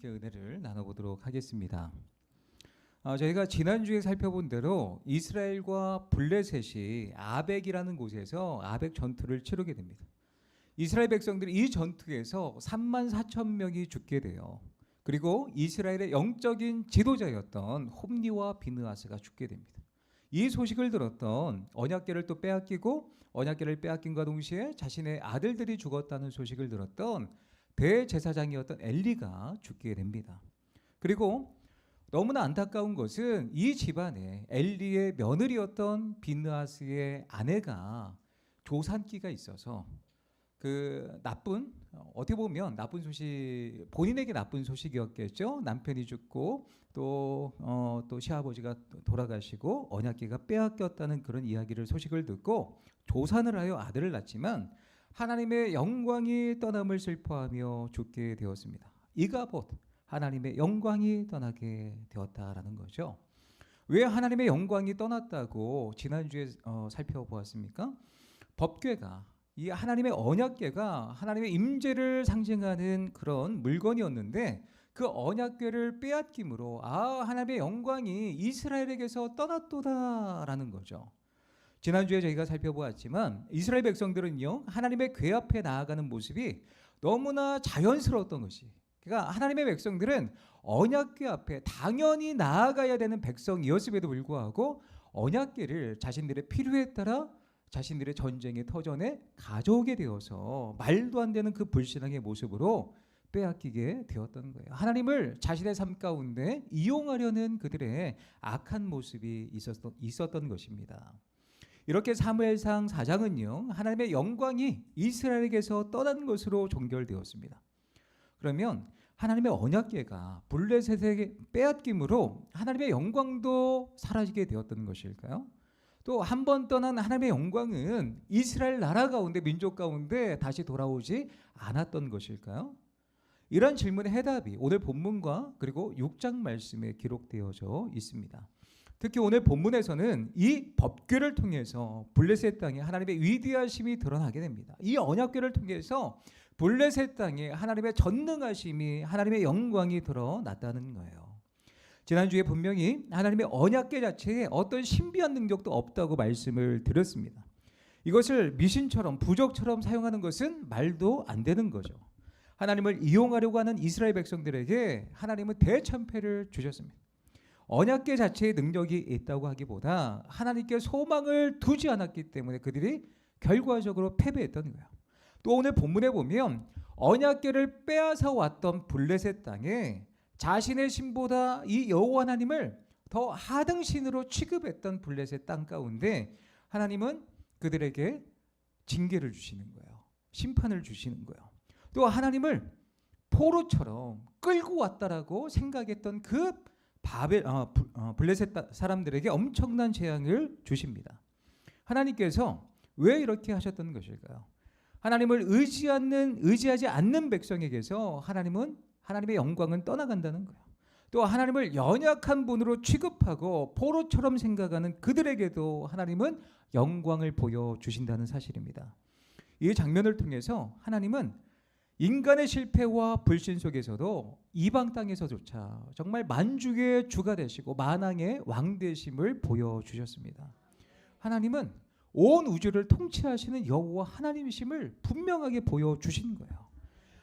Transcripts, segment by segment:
함께 은혜를 나눠보도록 하겠습니다. 저희가 지난주에 살펴본 대로 이스라엘과 블레셋이 아벡이라는 곳에서 아벡 전투를 치르게 됩니다. 이스라엘 백성들이 이 전투에서 34,000명이 죽게 돼요. 그리고 이스라엘의 영적인 지도자였던 홈니와 비느하스가 죽게 됩니다. 이 소식을 들었던 언약궤를 또 빼앗기고 언약궤를 빼앗긴과 동시에 자신의 아들들이 죽었다는 소식을 들었던 대제사장이었던 엘리가 죽게 됩니다. 그리고 너무나 안타까운 것은 이 집안에 엘리의 며느리였던 비느하스의 아내가 조산기가 있어서 그 나쁜, 어떻게 보면 나쁜 소식, 본인에게 나쁜 소식이었겠죠. 남편이 죽고 또 시아버지가 돌아가시고 언약궤가 빼앗겼다는 그런 소식을 듣고 조산을 하여 아들을 낳지만 하나님의 영광이 떠남을 슬퍼하며 죽게 되었습니다. 이가봇, 하나님의 영광이 떠나게 되었다라는 거죠. 왜 하나님의 영광이 떠났다고 지난주에 살펴보았습니까? 법궤가, 이 하나님의 언약궤가 하나님의 임재를 상징하는 그런 물건이었는데 그 언약궤를 빼앗김으로 하나님의 영광이 이스라엘에게서 떠났도다라는 거죠. 지난주에 저희가 살펴보았지만 이스라엘 백성들은요, 하나님의 궤 앞에 나아가는 모습이 너무나 자연스러웠던 것이, 그러니까 하나님의 백성들은 언약궤 앞에 당연히 나아가야 되는 백성이었음에도 불구하고 언약궤를 자신들의 필요에 따라 자신들의 전쟁의 터전에 가져오게 되어서 말도 안 되는 그 불신앙의 모습으로 빼앗기게 되었던 거예요. 하나님을 자신의 삶 가운데 이용하려는 그들의 악한 모습이 있었던 것입니다. 이렇게 사무엘상 4장은요, 하나님의 영광이 이스라엘에게서 떠난 것으로 종결되었습니다. 그러면 하나님의 언약궤가 블레셋에게 빼앗김으로 하나님의 영광도 사라지게 되었던 것일까요? 또 한 번 떠난 하나님의 영광은 이스라엘 나라 가운데, 민족 가운데 다시 돌아오지 않았던 것일까요? 이런 질문의 해답이 오늘 본문과 그리고 6장 말씀에 기록되어져 있습니다. 특히 오늘 본문에서는 이 법궤를 통해서 블레셋 땅에 하나님의 위대하심이 드러나게 됩니다. 이 언약궤를 통해서 블레셋 땅에 하나님의 전능하심이, 하나님의 영광이 드러났다는 거예요. 지난주에 분명히 하나님의 언약궤 자체에 어떤 신비한 능력도 없다고 말씀을 드렸습니다. 이것을 미신처럼 부적처럼 사용하는 것은 말도 안 되는 거죠. 하나님을 이용하려고 하는 이스라엘 백성들에게 하나님은 대참패를 주셨습니다. 언약궤 자체의 능력이 있다고 하기보다 하나님께 소망을 두지 않았기 때문에 그들이 결과적으로 패배했던 거예요. 또 오늘 본문에 보면 언약궤를 빼앗아 왔던 블레셋 땅에 자신의 신보다 이 여호와 하나님을 더 하등신으로 취급했던 블레셋 땅 가운데 하나님은 그들에게 징계를 주시는 거예요. 심판을 주시는 거예요. 또 하나님을 포로처럼 끌고 왔다라고 생각했던 그 블레셋 사람들에게 엄청난 재앙을 주십니다. 하나님께서 왜 이렇게 하셨던 것일까요? 하나님을 의지하지 않는 백성에게서 하나님의 영광은 떠나간다는 거예요. 또 하나님을 연약한 분으로 취급하고 포로처럼 생각하는 그들에게도 하나님은 영광을 보여주신다는 사실입니다. 이 장면을 통해서 하나님은 인간의 실패와 불신 속에서도 이방 땅에서조차 정말 만주의 주가 되시고 만왕의 왕 되심을 보여주셨습니다. 하나님은 온 우주를 통치하시는 여호와 하나님이심을 분명하게 보여주신 거예요.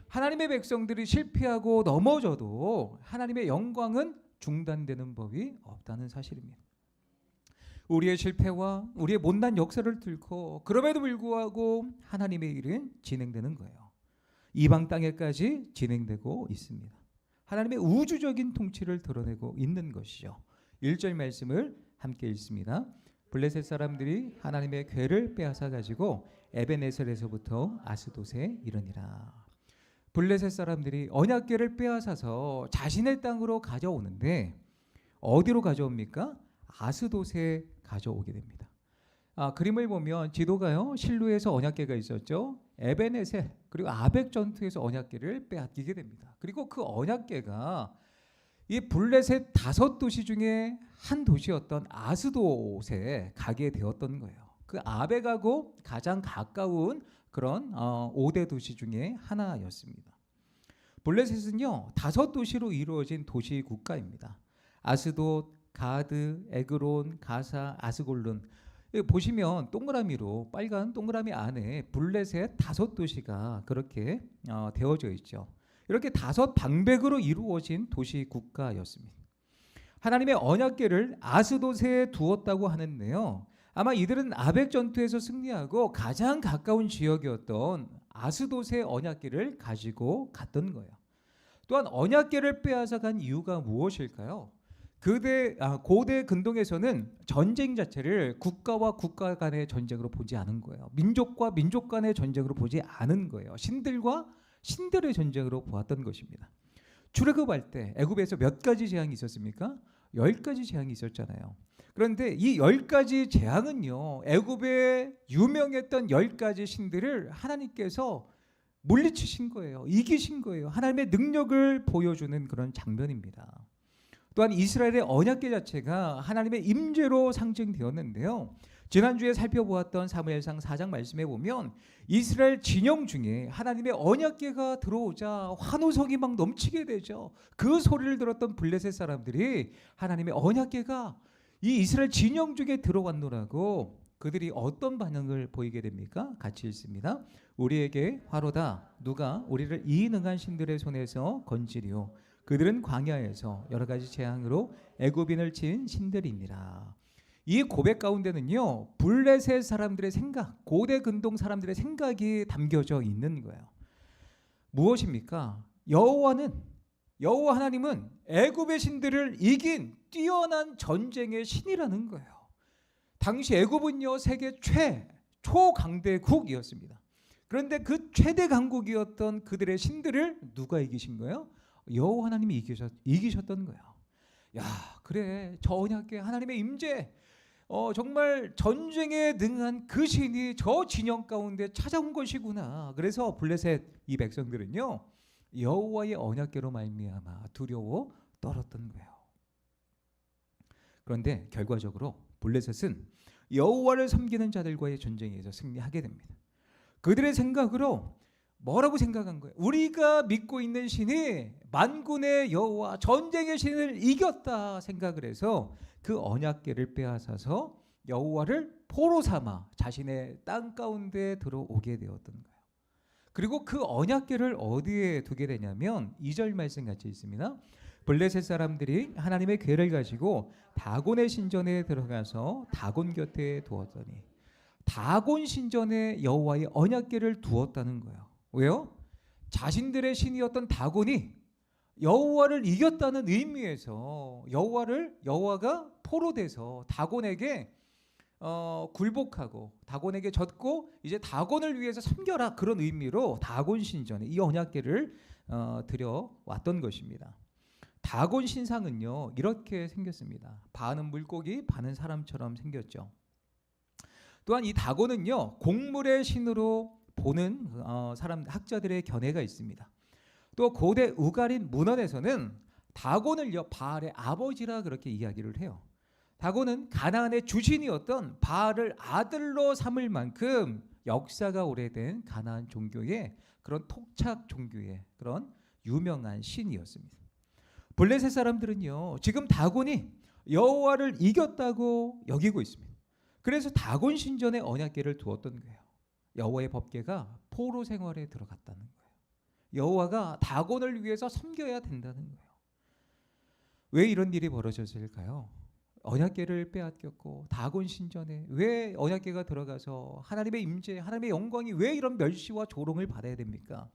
하나님의 백성들이 실패하고 넘어져도 하나님의 영광은 중단되는 법이 없다는 사실입니다. 우리의 실패와 우리의 못난 역사를 뚫고 그럼에도 불구하고 하나님의 일은 진행되는 거예요. 이방 땅에까지 진행되고 있습니다. 하나님의 우주적인 통치를 드러내고 있는 것이죠. 1절 말씀을 함께 읽습니다. 블레셋 사람들이 하나님의 궤를 빼앗아 가지고 에벤에셀에서부터 아스돗에 이르니라. 블레셋 사람들이 언약궤를 빼앗아서 자신의 땅으로 가져오는데 어디로 가져옵니까? 아스돗에 가져오게 됩니다. 그림을 보면 지도가요, 실루에서 언약궤가 있었죠. 에벤에셀 그리고 아벡 전투에서 언약궤를 빼앗기게 됩니다. 그리고 그 언약궤가 이 블레셋 5도시 중에 한 도시였던 아스돗에 가게 되었던 거예요. 그 아벡하고 가장 가까운 그런 5대 도시 중에 하나였습니다. 블레셋은요 5도시로 이루어진 도시 국가입니다. 아스돗, 가드, 에그론, 가사, 아스골론. 여기 보시면 동그라미로 빨간 동그라미 안에 블레셋 5도시가 그렇게 되어져 있죠. 이렇게 5방백으로 이루어진 도시 국가였습니다. 하나님의 언약궤를 아스돗에 두었다고 하는데요. 아마 이들은 아벡 전투에서 승리하고 가장 가까운 지역이었던 아스돗의 언약궤를 가지고 갔던 거예요. 또한 언약궤를 빼앗아 간 이유가 무엇일까요? 고대 근동에서는 전쟁 자체를 국가와 국가 간의 전쟁으로 보지 않은 거예요. 민족과 민족 간의 전쟁으로 보지 않은 거예요. 신들과 신들의 전쟁으로 보았던 것입니다. 출애굽할 때 애굽에서 몇 가지 재앙이 있었습니까? 10가지 재앙이 있었잖아요. 그런데 이 10가지 재앙은요, 애굽에 유명했던 10가지 신들을 하나님께서 물리치신 거예요. 이기신 거예요. 하나님의 능력을 보여주는 그런 장면입니다. 또한 이스라엘의 언약궤 자체가 하나님의 임재로 상징되었는데요. 지난주에 살펴보았던 사무엘상 4장 말씀에 보면 이스라엘 진영 중에 하나님의 언약궤가 들어오자 환호성이 막 넘치게 되죠. 그 소리를 들었던 블레셋 사람들이 하나님의 언약궤가 이 이스라엘 진영 중에 들어왔노라고 그들이 어떤 반응을 보이게 됩니까? 같이 읽습니다. 우리에게 화로다. 누가 우리를 이 능한 신들의 손에서 건지리오. 그들은 광야에서 여러 가지 재앙으로 애굽인을 친 신들이니라. 이 고백 가운데는요, 블레셋 사람들의 생각, 고대 근동 사람들의 생각이 담겨져 있는 거예요. 무엇입니까? 여호와 하나님은 애굽의 신들을 이긴 뛰어난 전쟁의 신이라는 거예요. 당시 애굽은요 세계 초강대국이었습니다. 그런데 그 최대 강국이었던 그들의 신들을 누가 이기신 거예요? 여호와 하나님이 이기셨던 거예요. 야, 그래, 저 언약궤 하나님의 임재, 정말 전쟁에 능한 그 신이 저 진영 가운데 찾아온 것이구나. 그래서 블레셋 이 백성들은요 여호와의 언약궤로 말미암아 두려워 떨었던 거예요. 그런데 결과적으로 블레셋은 여호와를 섬기는 자들과의 전쟁에서 승리하게 됩니다. 그들의 생각으로 뭐라고 생각한 거예요? 우리가 믿고 있는 신이 만군의 여호와 전쟁의 신을 이겼다 생각을 해서 그 언약궤를 빼앗아서 여호와를 포로 삼아 자신의 땅 가운데 들어오게 되었던 거예요. 그리고 그 언약궤를 어디에 두게 되냐면 2절 말씀 같이 있습니다. 블레셋 사람들이 하나님의 궤를 가지고 다곤의 신전에 들어가서 다곤 곁에 두었더니, 다곤 신전에 여호와의 언약궤를 두었다는 거예요. 왜요? 자신들의 신이었던 다곤이 여호와를 이겼다는 의미에서 여호와가 포로돼서 다곤에게 굴복하고 다곤에게 졌고 이제 다곤을 위해서 섬겨라, 그런 의미로 다곤 신전에 이 언약궤를 들여왔던 것입니다. 다곤 신상은요 이렇게 생겼습니다. 반은 물고기 반은 사람처럼 생겼죠. 또한 이 다곤은요 곡물의 신으로 보는 학자들의 견해가 있습니다. 또 고대 우가린 문헌에서는 다곤을요 바알의 아버지라 그렇게 이야기를 해요. 다곤은 가나안의 주신이었던 바알을 아들로 삼을 만큼 역사가 오래된 가나안 종교의 그런 토착 종교의 그런 유명한 신이었습니다. 블레셋 사람들은요 지금 다곤이 여호와를 이겼다고 여기고 있습니다. 그래서 다곤 신전에 언약궤를 두었던 거예요. 여호와의 법궤가 포로 생활에 들어갔다는 거예요. 여호와가 다곤을 위해서 섬겨야 된다는 거예요. 왜 이런 일이 벌어졌을까요? 언약궤를 빼앗겼고 다곤 신전에 왜 언약궤가 들어가서 하나님의 임재, 하나님의 영광이 왜 이런 멸시와 조롱을 받아야 됩니까?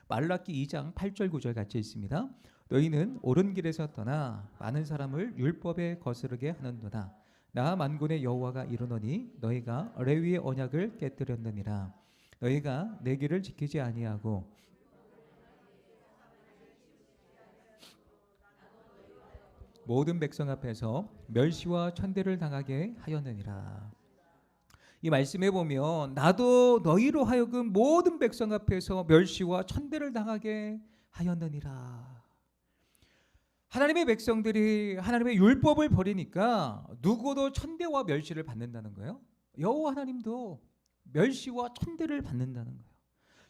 말라기 2장 8절 9절 같이 있습니다. 너희는 옳은 길에서 떠나 많은 사람을 율법에 거스르게 하는도다. 나 만군의 여호와가 이르노니 너희가 레위의 언약을 깨뜨렸느니라. 너희가 내 길을 지키지 아니하고 모든 백성 앞에서 멸시와 천대를 당하게 하였느니라. 이 말씀에 보면 나도 너희로 하여금 모든 백성 앞에서 멸시와 천대를 당하게 하였느니라. 하나님의 백성들이 하나님의 율법을 버리니까 누구도 천대와 멸시를 받는다는 거예요. 여호와 하나님도 멸시와 천대를 받는다는 거예요.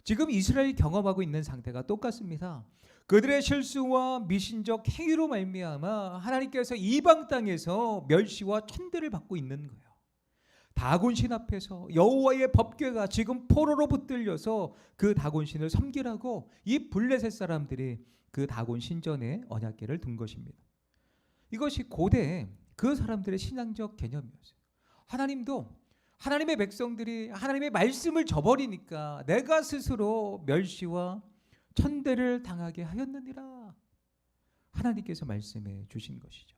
지금 이스라엘이 경험하고 있는 상태가 똑같습니다. 그들의 실수와 미신적 행위로 말미암아 하나님께서 이방 땅에서 멸시와 천대를 받고 있는 거예요. 다곤신 앞에서 여호와의 법궤가 지금 포로로 붙들려서 그 다곤신을 섬기라고 이 블레셋 사람들이 그 다곤 신전에 언약궤를 둔 것입니다. 이것이 고대 그 사람들의 신앙적 개념이었어요. 하나님도 하나님의 백성들이 하나님의 말씀을 저버리니까 내가 스스로 멸시와 천대를 당하게 하였느니라. 하나님께서 말씀해 주신 것이죠.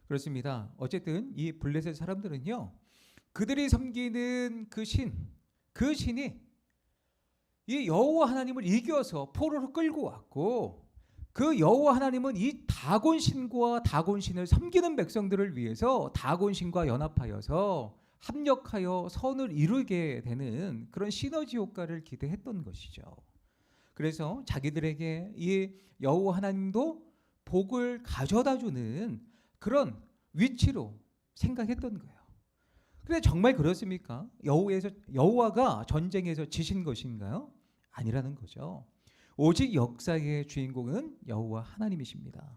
그렇습니다. 어쨌든 이 블레셋 사람들은요, 그들이 섬기는 그 신이 이 여호와 하나님을 이겨서 포로로 끌고 왔고, 그 여호와 하나님은 이 다곤신과 다곤신을 섬기는 백성들을 위해서 다곤신과 연합하여서 합력하여 선을 이루게 되는 그런 시너지 효과를 기대했던 것이죠. 그래서 자기들에게 이 여호와 하나님도 복을 가져다주는 그런 위치로 생각했던 거예요. 그런데 정말 그렇습니까? 여호와가 전쟁에서 지신 것인가요? 아니라는 거죠. 오직 역사의 주인공은 여호와 하나님이십니다.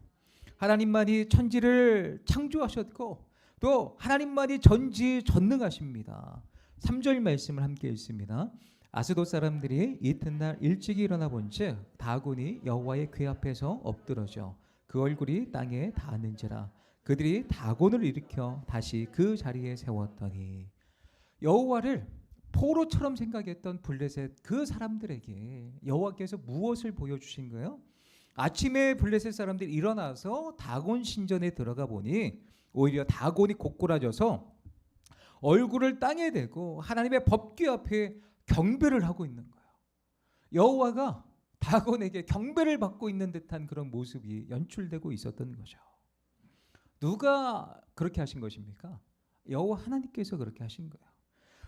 하나님만이 천지를 창조하셨고 또 하나님만이 전지전능하십니다. 3절 말씀을 함께 읽습니다. 아스돗 사람들이 이튿날 일찍이 일어나 본즉 다곤이 여호와의 궤 앞에서 엎드러져 그 얼굴이 땅에 닿았는지라. 그들이 다곤을 일으켜 다시 그 자리에 세웠더니, 여호와를 포로처럼 생각했던 블레셋 그 사람들에게 여호와께서 무엇을 보여주신 거예요? 아침에 블레셋 사람들이 일어나서 다곤 신전에 들어가 보니 오히려 다곤이 고꾸라져서 얼굴을 땅에 대고 하나님의 법궤 앞에 경배를 하고 있는 거예요. 여호와가 다곤에게 경배를 받고 있는 듯한 그런 모습이 연출되고 있었던 거죠. 누가 그렇게 하신 것입니까? 여호와 하나님께서 그렇게 하신 거예요.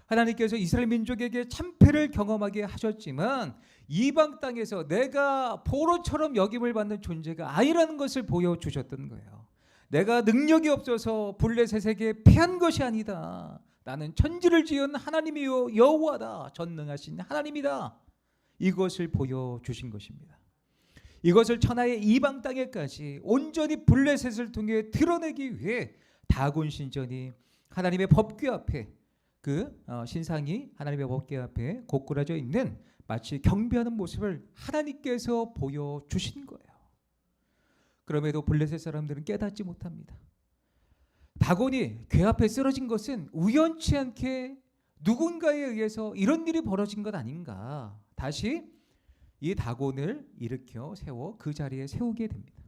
하나님께서 이스라엘 민족에게 참패를 경험하게 하셨지만 이방 땅에서 내가 포로처럼 여김을 받는 존재가 아니라는 것을 보여주셨던 거예요. 내가 능력이 없어서 블레셋에게 패한 것이 아니다. 나는 천지를 지은 하나님이요 여호와다. 전능하신 하나님이다. 이것을 보여주신 것입니다. 이것을 천하의 이방 땅에까지 온전히 블레셋을 통해 드러내기 위해 다곤 신전이 하나님의 법궤 앞에 신상이 하나님의 법궤 앞에 고꾸라져 있는 마치 경배하는 모습을 하나님께서 보여주신 거예요. 그럼에도 블레셋 사람들은 깨닫지 못합니다. 다곤이 궤 앞에 쓰러진 것은 우연치 않게 누군가에 의해서 이런 일이 벌어진 것 아닌가. 다시 이 다곤을 일으켜 세워 그 자리에 세우게 됩니다.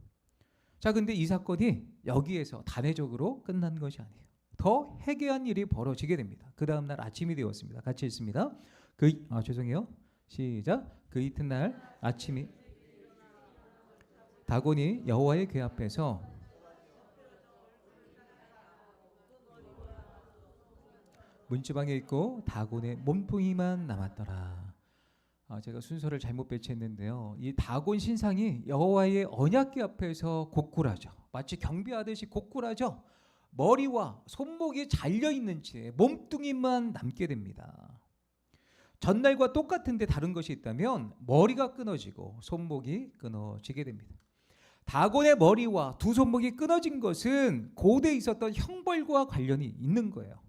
자, 근데 이 사건이 여기에서 단회적으로 끝난 것이 아니에요. 더 해괴한 일이 벌어지게 됩니다. 그 다음 날 아침이 되었습니다. 같이 읽습니다. 시작. 그 이튿날 아침이 다곤이 여호와의 궤 앞에서 문지방에 있고 다곤의 몸뚱이만 남았더라. 제가 순서를 잘못 배치했는데요. 이 다곤 신상이 여호와의 언약궤 앞에서 고꾸라져 마치 경배하듯이 고꾸라져 머리와 손목이 잘려 있는 채 몸뚱이만 남게 됩니다. 전날과 똑같은데 다른 것이 있다면 머리가 끊어지고 손목이 끊어지게 됩니다. 다곤의 머리와 두 손목이 끊어진 것은 고대에 있었던 형벌과 관련이 있는 거예요.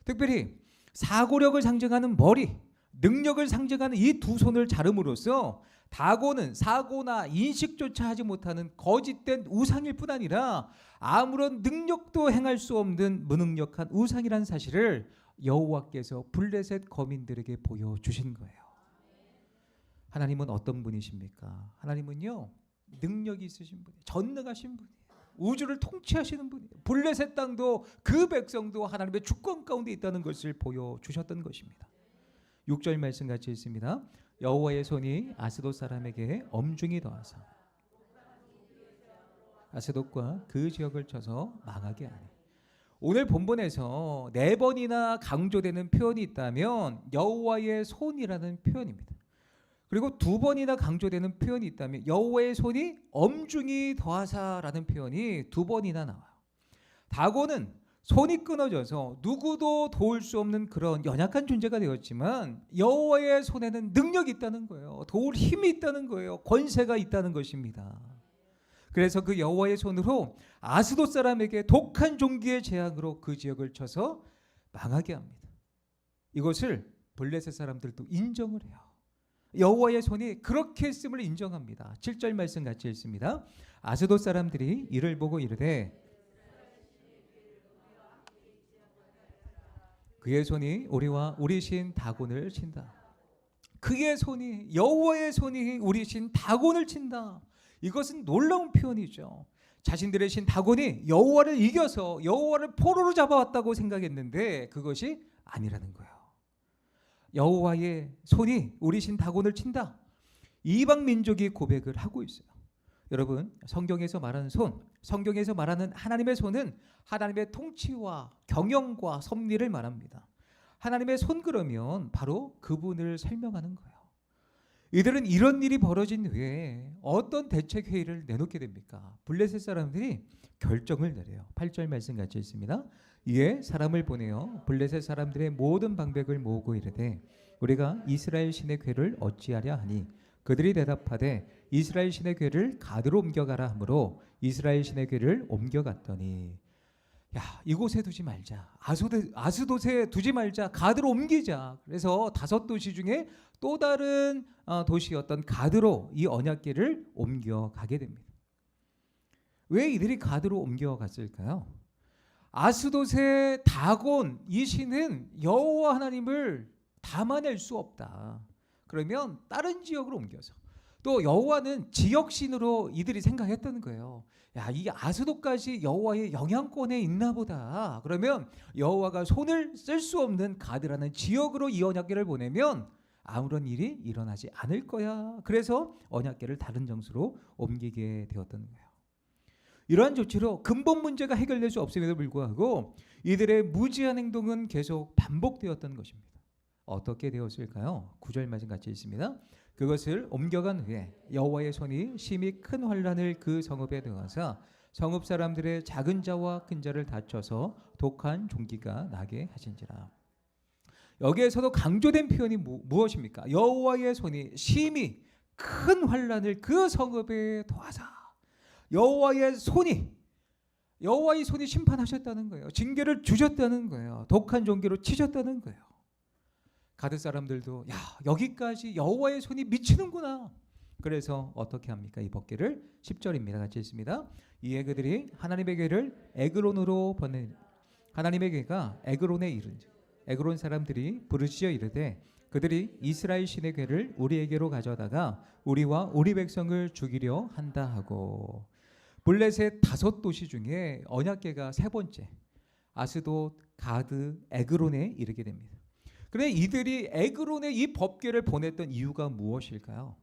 특별히 사고력을 상징하는 머리, 능력을 상징하는 이 두 손을 자름으로써 다곤은 사고나 인식조차 하지 못하는 거짓된 우상일 뿐 아니라 아무런 능력도 행할 수 없는 무능력한 우상이라는 사실을 여호와께서 블레셋 거민들에게 보여주신 거예요. 하나님은 어떤 분이십니까? 하나님은요, 능력이 있으신 분이에요. 전능하신 분이에요. 우주를 통치하시는 분이에요. 블레셋 땅도 그 백성도 하나님의 주권 가운데 있다는 것을 보여주셨던 것입니다. 6절 말씀 같이 읽습니다. 여호와의 손이 아스돗 사람에게 엄중히 더하사 아스돗과 그 지역을 쳐서 망하게 하니. 오늘 본문에서 4번이나 강조되는 표현이 있다면 여호와의 손이라는 표현입니다. 그리고 2번이나 강조되는 표현이 있다면 여호와의 손이 엄중히 더하사라는 표현이 2번이나 나와요. 다곤은 손이 끊어져서 누구도 도울 수 없는 그런 연약한 존재가 되었지만 여호와의 손에는 능력이 있다는 거예요. 도울 힘이 있다는 거예요. 권세가 있다는 것입니다. 그래서 그 여호와의 손으로 아스돗 사람에게 독한 종기의 재앙으로 그 지역을 쳐서 망하게 합니다. 이것을 블레셋 사람들도 인정을 해요. 여호와의 손이 그렇게 했음을 인정합니다. 7절 말씀 같이 읽습니다. 아스돗 사람들이 이를 보고 이르되 그의 손이 우리와 우리 신 다곤을 친다. 그의 손이, 여호와의 손이 우리 신 다곤을 친다. 이것은 놀라운 표현이죠. 자신들의 신 다곤이 여호와를 이겨서 여호와를 포로로 잡아왔다고 생각했는데 그것이 아니라는 거예요. 여호와의 손이 우리 신 다곤을 친다. 이방 민족이 고백을 하고 있어요. 여러분, 성경에서 말하는 손, 성경에서 말하는 하나님의 손은 하나님의 통치와 경영과 섭리를 말합니다. 하나님의 손 그러면 바로 그분을 설명하는 거예요. 이들은 이런 일이 벌어진 후에 어떤 대책 회의를 내놓게 됩니까? 블레셋 사람들이 결정을 내려요. 8절 말씀 같이 있습니다. 이에 사람을 보내어 블레셋 사람들의 모든 방백을 모으고 이르되 우리가 이스라엘 신의 궤를 어찌하랴 하니 그들이 대답하되 이스라엘 신의 궤를 가드로 옮겨가라 하므로 이스라엘 신의 궤를 옮겨갔더니 야, 이곳에 두지 말자. 아스돗에 두지 말자. 가드로 옮기자. 그래서 5도시 중에 또 다른 도시였던 가드로 이 언약궤를 옮겨가게 됩니다. 왜 이들이 가드로 옮겨갔을까요? 아스돗의 다곤 이 신은 여호와 하나님을 담아낼 수 없다. 그러면 다른 지역으로 옮겨서 또 여호와는 지역신으로 이들이 생각했다는 거예요. 야, 이 아스돗까지 여호와의 영향권에 있나 보다. 그러면 여호와가 손을 쓸 수 없는 가드라는 지역으로 이 언약궤를 보내면 아무런 일이 일어나지 않을 거야. 그래서 언약궤를 다른 장소로 옮기게 되었던 거예요. 이러한 조치로 근본 문제가 해결될 수 없음에도 불구하고 이들의 무지한 행동은 계속 반복되었던 것입니다. 어떻게 되었을까요? 9절 말씀 같이 있습니다. 그것을 옮겨간 후에 여호와의 손이 심히 큰 환란을 그 성읍에 등하사 성읍 사람들의 작은 자와 큰 자를 다쳐서 독한 종기가 나게 하신지라. 여기에서도 강조된 표현이 무엇입니까? 여호와의 손이 심히 큰 환란을 그 성읍에 더하사 여호와의 손이 심판하셨다는 거예요. 징계를 주셨다는 거예요. 독한 종기로 치셨다는 거예요. 가드 사람들도 야, 여기까지 여호와의 손이 미치는구나. 그래서 어떻게 합니까? 이 법궤를 10절입니다. 같이 읽습니다. 이에 그들이 하나님의 궤를 에그론으로 보내 하나님의 궤가 에그론에 이른즉 에그론 사람들이 부르짖어 이르되 그들이 이스라엘 신의 궤를 우리에게로 가져다가 우리와 우리 백성을 죽이려 한다 하고 블레셋 5도시 중에 언약궤가 3번째 아스돗, 가드, 에그론에 이르게 됩니다. 그런데 이들이 에그론에 이 법궤를 보냈던 이유가 무엇일까요?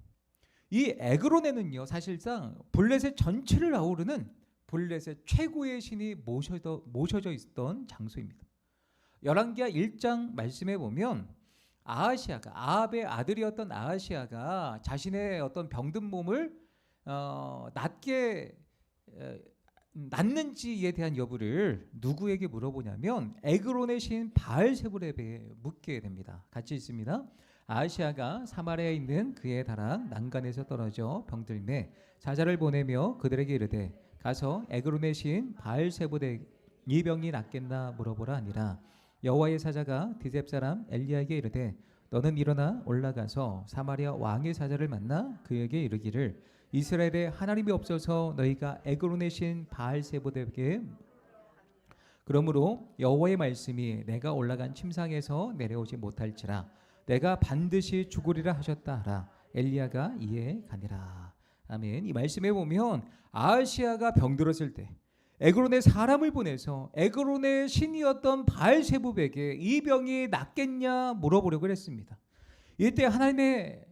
이 에그론에는요, 사실상 블레셋 전체를 아우르는 블레셋 최고의 신이 모셔져 있던 장소입니다. 열왕기하 1장 말씀에 보면 아하시아가, 아합의 아들이었던 아하시아가 자신의 어떤 병든 몸을 낫는지에 대한 여부를 누구에게 물어보냐면 에그론의 신 바알세불에게 묻게 됩니다. 같이 있습니다. 아하시아가 사마리아에 있는 그의 다락 난간에서 떨어져 병들매 사자를 보내며 그들에게 이르되 가서 에그론의 신 바알세불에 이 병이 낫겠나 물어보라 하니라. 여호와의 사자가 디셉 사람 엘리야에게 이르되 너는 일어나 올라가서 사마리아 왕의 사자를 만나 그에게 이르기를 이스라엘에 하나님이 없어서 너희가 에그론의 신 바알세불에게 그러므로 여호와의 말씀이 내가 올라간 침상에서 내려오지 못할지라 내가 반드시 죽으리라 하셨다 하라. 엘리야가 이에 가니라. 아멘. 이 말씀에 보면 아하시아가 병들었을 때 에그론의 사람을 보내서 에그론의 신이었던 바알세불에게 이 병이 낫겠냐 물어보려고 했습니다. 이때 하나님의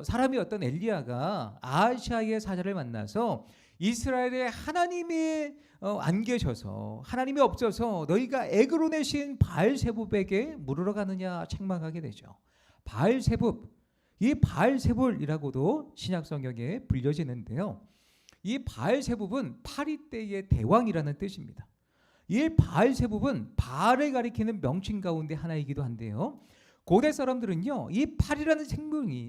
사람이었던 엘리야가 아하시아의 사자를 만나서 이스라엘에 하나님이 안 계셔서 하나님이 없어서 너희가 에그론의 신 바알세불에게 물으러 가느냐 책망하게 되죠. 바알세불, 이 바알세불이라고도 신약 성경에 불려지는데요. 이 바알세불은 파리 때의 대왕이라는 뜻입니다. 이 바알세붑은 바알을 가리키는 명칭 가운데 하나이기도 한데요. 고대 사람들은요, 이 팔이라는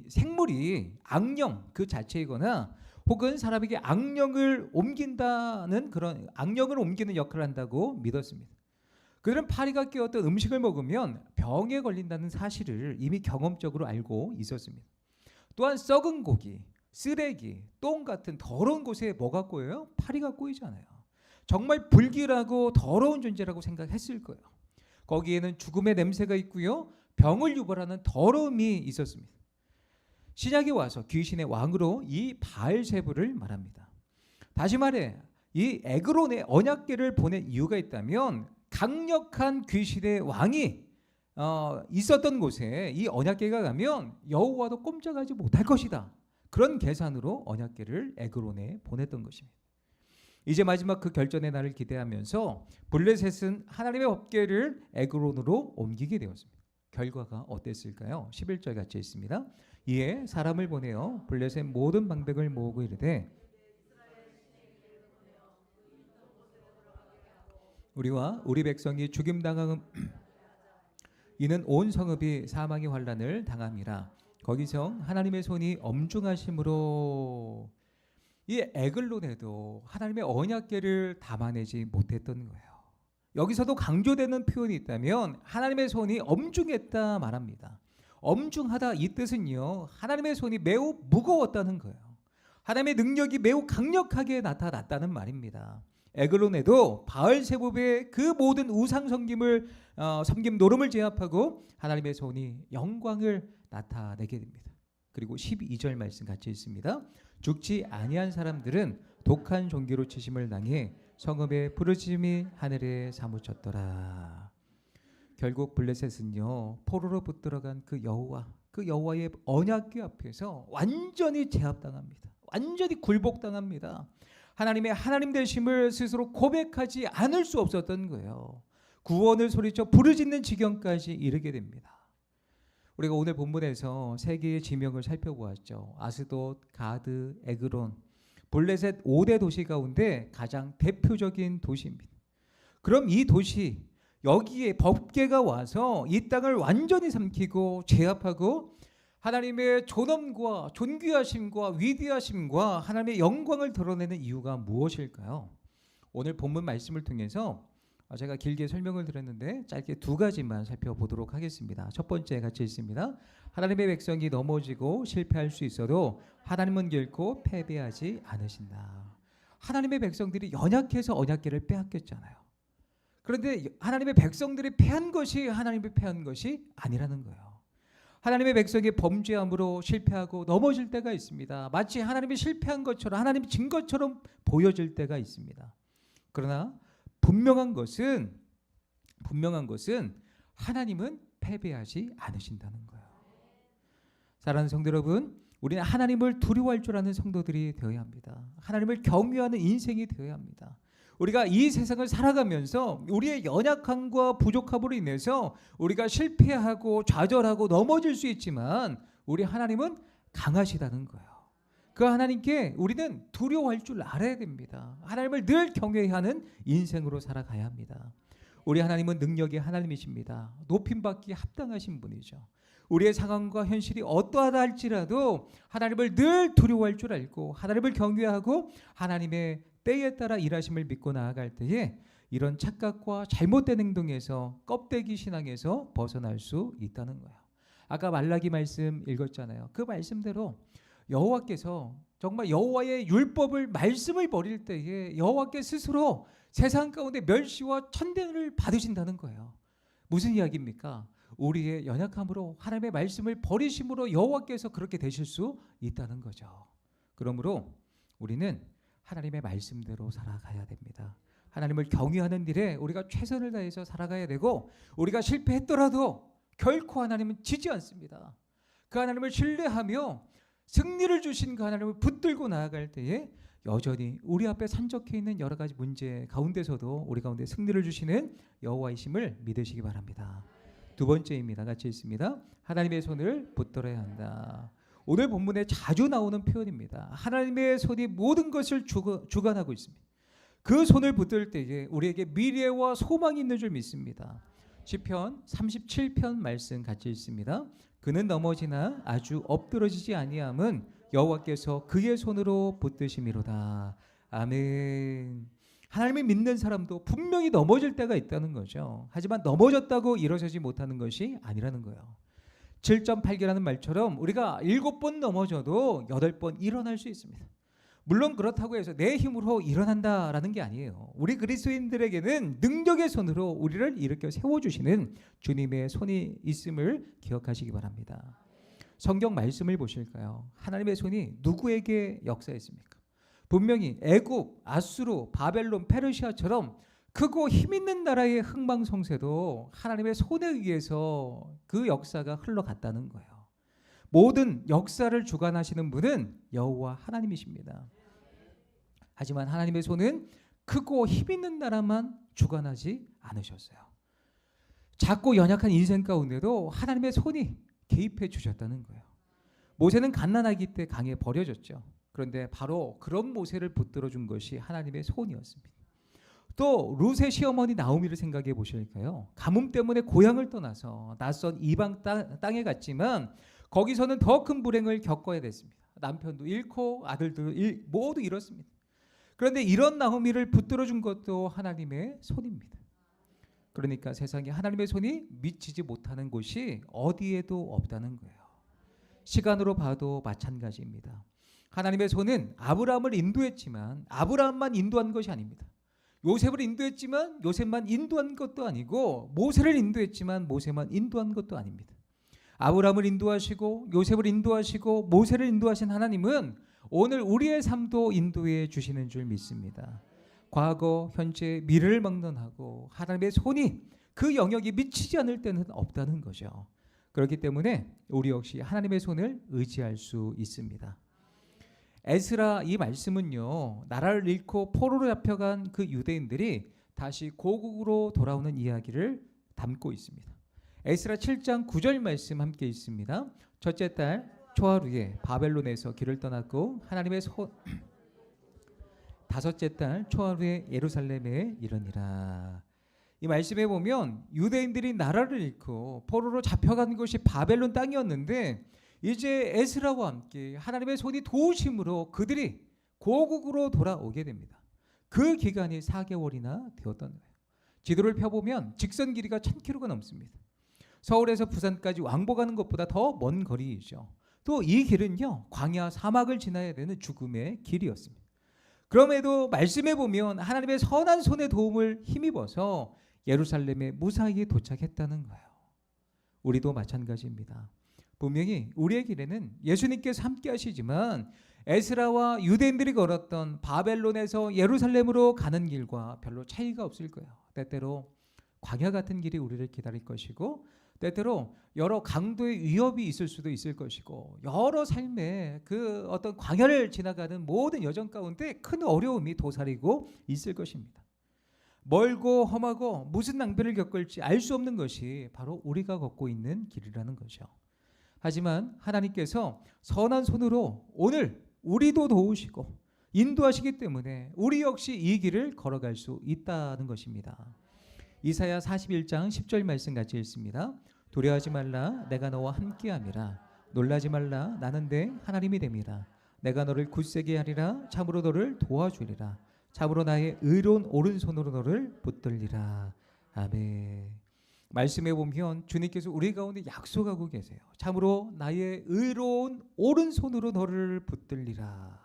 생물이 악령 그 자체이거나 혹은 사람에게 악령을 옮긴다는 그런 악령을 옮기는 역할을 한다고 믿었습니다. 그들은 파리가 끼었던 음식을 먹으면 병에 걸린다는 사실을 이미 경험적으로 알고 있었습니다. 또한 썩은 고기, 쓰레기, 똥 같은 더러운 곳에 뭐가 꼬여요? 파리가 꼬이잖아요. 정말 불길하고 더러운 존재라고 생각했을 거예요. 거기에는 죽음의 냄새가 있고요, 병을 유발하는 더러움이 있었습니다. 신약에 와서 귀신의 왕으로 이 바알세붑을 말합니다. 다시 말해 이 에그론의 언약궤를 보낸 이유가 있다면 강력한 귀신의 왕이 있었던 곳에 이 언약궤가 가면 여호와도 꼼짝하지 못할 것이다. 그런 계산으로 언약궤를 에그론에 보냈던 것입니다. 이제 마지막 그 결전의 날을 기대하면서 블레셋은 하나님의 법궤를 에그론으로 옮기게 되었습니다. 결과가 어땠을까요? 11절 같이 있습니다. 이에 사람을 보내어 블레셋 모든 방백을 모으고 이르되 우리와 우리 백성이 죽임당함 이는 온 성읍이 사망의 환난을 당함이라. 거기서 하나님의 손이 엄중하심으로 이 에글론에도 하나님의 언약궤를 담아내지 못했던 거예요. 여기서도 강조되는 표현이 있다면 하나님의 손이 엄중했다 말합니다. 엄중하다 이 뜻은요, 하나님의 손이 매우 무거웠다는 거예요. 하나님의 능력이 매우 강력하게 나타났다는 말입니다. 에글론에도 바알세붑의 그 모든 우상 섬김 노름을 제압하고 하나님의 손이 영광을 나타내게 됩니다. 그리고 12절 말씀 같이 있습니다. 죽지 아니한 사람들은 독한 종기로 치심을 당해 성읍의 부르짖음이 하늘에 사무쳤더라. 결국 블레셋은요, 포로로 붙들어간 그 여호와의 언약궤 앞에서 완전히 제압당합니다. 완전히 굴복당합니다. 하나님의 하나님 되심을 스스로 고백하지 않을 수 없었던 거예요. 구원을 소리쳐 부르짖는 지경까지 이르게 됩니다. 우리가 오늘 본문에서 세 개의 지명을 살펴보았죠. 아스돗, 가드, 에그론, 블레셋 5대 도시 가운데 가장 대표적인 도시입니다. 그럼 이 도시, 여기에 법궤가 와서 이 땅을 완전히 삼키고 제압하고 하나님의 존엄과 존귀하심과 위대하심과 하나님의 영광을 드러내는 이유가 무엇일까요? 오늘 본문 말씀을 통해서 제가 길게 설명을 드렸는데 짧게 두 가지만 살펴보도록 하겠습니다. 첫 번째 같이 있습니다. 하나님의 백성이 넘어지고 실패할 수 있어도 하나님은 결코 패배하지 않으신다. 하나님의 백성들이 연약해서 언약궤를 빼앗겼잖아요. 그런데 하나님의 백성들이 패한 것이 하나님이 패한 것이 아니라는 거예요. 하나님의 백성이 범죄함으로 실패하고 넘어질 때가 있습니다. 마치 하나님이 실패한 것처럼, 하나님이 진 것처럼 보여질 때가 있습니다. 그러나 분명한 것은 하나님은 패배하지 않으신다는 거예요. 사랑하는 성도 여러분, 우리는 하나님을 두려워할 줄 아는 성도들이 되어야 합니다. 하나님을 경외하는 인생이 되어야 합니다. 우리가 이 세상을 살아가면서 우리의 연약함과 부족함으로 인해서 우리가 실패하고 좌절하고 넘어질 수 있지만 우리 하나님은 강하시다는 거예요. 그 하나님께 우리는 두려워할 줄 알아야 됩니다. 하나님을 늘 경외하는 인생으로 살아가야 합니다. 우리 하나님은 능력의 하나님이십니다. 높임받기에 합당하신 분이죠. 우리의 상황과 현실이 어떠하다 할지라도 하나님을 늘 두려워할 줄 알고 하나님을 경외하고 하나님의 때에 따라 일하심을 믿고 나아갈 때에 이런 착각과 잘못된 행동에서 껍데기 신앙에서 벗어날 수 있다는 거예요. 아까 말라기 말씀 읽었잖아요. 그 말씀대로 여호와께서 정말 여호와의 율법을 말씀을 버릴 때에 여호와께 스스로 세상 가운데 멸시와 천대를 받으신다는 거예요. 무슨 이야기입니까? 우리의 연약함으로 하나님의 말씀을 버리심으로 여호와께서 그렇게 되실 수 있다는 거죠. 그러므로 우리는 하나님의 말씀대로 살아가야 됩니다. 하나님을 경외하는 일에 우리가 최선을 다해서 살아가야 되고 우리가 실패했더라도 결코 하나님은 지지 않습니다. 그 하나님을 신뢰하며 승리를 주신 그 하나님을 붙들고 나아갈 때에 여전히 우리 앞에 산적해 있는 여러 가지 문제 가운데서도 우리 가운데 승리를 주시는 여호와이심을 믿으시기 바랍니다. 두 번째입니다. 같이 있습니다. 하나님의 손을 붙들어야 한다. 오늘 본문에 자주 나오는 표현입니다. 하나님의 손이 모든 것을 주관하고 있습니다. 그 손을 붙들 때에 우리에게 미래와 소망이 있는 줄 믿습니다. 시편 37편 말씀 같이 읽습니다. 그는 넘어지나 아주 엎드러지지 아니함은 여호와께서 그의 손으로 붙드심이로다. 아멘. 하나님을 믿는 사람도 분명히 넘어질 때가 있다는 거죠. 하지만 넘어졌다고 일어서지 못하는 것이 아니라는 거예요. 7.8개라는 말처럼 우리가 7번 넘어져도 8번 일어날 수 있습니다. 물론 그렇다고 해서 내 힘으로 일어난다라는 게 아니에요. 우리 그리스도인들에게는 능력의 손으로 우리를 일으켜 세워주시는 주님의 손이 있음을 기억하시기 바랍니다. 성경 말씀을 보실까요? 하나님의 손이 누구에게 역사했습니까? 분명히 애굽, 아수르, 바벨론, 페르시아처럼 크고 힘있는 나라의 흥망성쇠도 하나님의 손에 의해서 그 역사가 흘러갔다는 거예요. 모든 역사를 주관하시는 분은 여호와 하나님이십니다. 하지만 하나님의 손은 크고 힘있는 나라만 주관하지 않으셨어요. 작고 연약한 인생 가운데도 하나님의 손이 개입해 주셨다는 거예요. 모세는 갓난아기 때 강에 버려졌죠. 그런데 바로 그런 모세를 붙들어 준 것이 하나님의 손이었습니다. 또 룻의 시어머니 나오미를 생각해 보실까요? 가뭄 때문에 고향을 떠나서 낯선 이방 땅에 갔지만 거기서는 더 큰 불행을 겪어야 됐습니다. 남편도 잃고 아들도 모두 잃었습니다. 그런데 이런 나오미를 붙들어 준 것도 하나님의 손입니다. 그러니까 세상에 하나님의 손이 미치지 못하는 곳이 어디에도 없다는 거예요. 시간으로 봐도 마찬가지입니다. 하나님의 손은 아브라함을 인도했지만 아브라함만 인도한 것이 아닙니다. 요셉을 인도했지만 요셉만 인도한 것도 아니고 모세를 인도했지만 모세만 인도한 것도 아닙니다. 아브라함을 인도하시고 요셉을 인도하시고 모세를 인도하신 하나님은 오늘 우리의 삶도 인도해 주시는 줄 믿습니다. 과거, 현재, 미래를 막론하고 하나님의 손이 그 영역이 미치지 않을 때는 없다는 거죠. 그렇기 때문에 우리 역시 하나님의 손을 의지할 수 있습니다. 에스라 이 말씀은요, 나라를 잃고 포로로 잡혀간 그 유대인들이 다시 고국으로 돌아오는 이야기를 담고 있습니다. 에스라 7장 9절 말씀 함께 있습니다. 첫째 달 초하루에 바벨론에서 길을 떠났고 하나님의 손 다섯째 달 초하루에 예루살렘에 이르니라. 이 말씀에 보면 유대인들이 나라를 잃고 포로로 잡혀간 곳이 바벨론 땅이었는데 이제 에스라와 함께 하나님의 손이 도우심으로 그들이 고국으로 돌아오게 됩니다. 그 기간이 4개월이나 되었던 거예요. 지도를 펴보면 직선 길이가 1000km가 넘습니다. 서울에서 부산까지 왕복하는 것보다 더 먼 거리이죠. 또 이 길은요, 광야 사막을 지나야 되는 죽음의 길이었습니다. 그럼에도 말씀해 보면 하나님의 선한 손의 도움을 힘입어서 예루살렘에 무사히 도착했다는 거예요. 우리도 마찬가지입니다. 분명히 우리의 길에는 예수님께서 함께 하시지만 에스라와 유대인들이 걸었던 바벨론에서 예루살렘으로 가는 길과 별로 차이가 없을 거예요. 때때로 광야 같은 길이 우리를 기다릴 것이고 때때로 여러 강도의 위협이 있을 수도 있을 것이고 여러 삶의 그 어떤 광야를 지나가는 모든 여정 가운데 큰 어려움이 도사리고 있을 것입니다. 멀고 험하고 무슨 낭비를 겪을지 알 수 없는 것이 바로 우리가 걷고 있는 길이라는 거죠. 하지만 하나님께서 선한 손으로 오늘 우리도 도우시고 인도하시기 때문에 우리 역시 이 길을 걸어갈 수 있다는 것입니다. 이사야 41장 10절 말씀 같이 읽습니다. 두려워하지 말라, 내가 너와 함께함이라. 놀라지 말라, 나는 내 하나님이 됨이라. 내가 너를 굳세게 하리라. 참으로 너를 도와주리라. 참으로 나의 의로운 오른손으로 너를 붙들리라. 아멘. 말씀해 보면 주님께서 우리 가운데 약속하고 계세요. 참으로 나의 의로운 오른손으로 너를 붙들리라.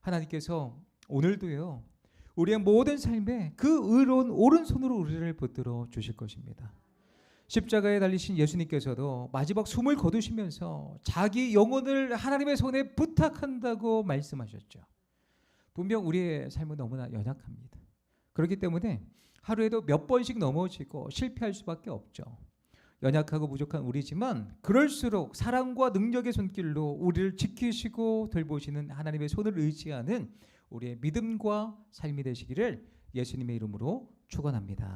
하나님께서 오늘도요, 우리의 모든 삶에 그 의로운 오른손으로 우리를 붙들어 주실 것입니다. 십자가에 달리신 예수님께서도 마지막 숨을 거두시면서 자기 영혼을 하나님의 손에 부탁한다고 말씀하셨죠. 분명 우리의 삶은 너무나 연약합니다. 그렇기 때문에 하루에도 몇 번씩 넘어지고 실패할 수밖에 없죠. 연약하고 부족한 우리지만 그럴수록 사랑과 능력의 손길로 우리를 지키시고 돌보시는 하나님의 손을 의지하는 우리의 믿음과 삶이 되시기를 예수님의 이름으로 축원합니다.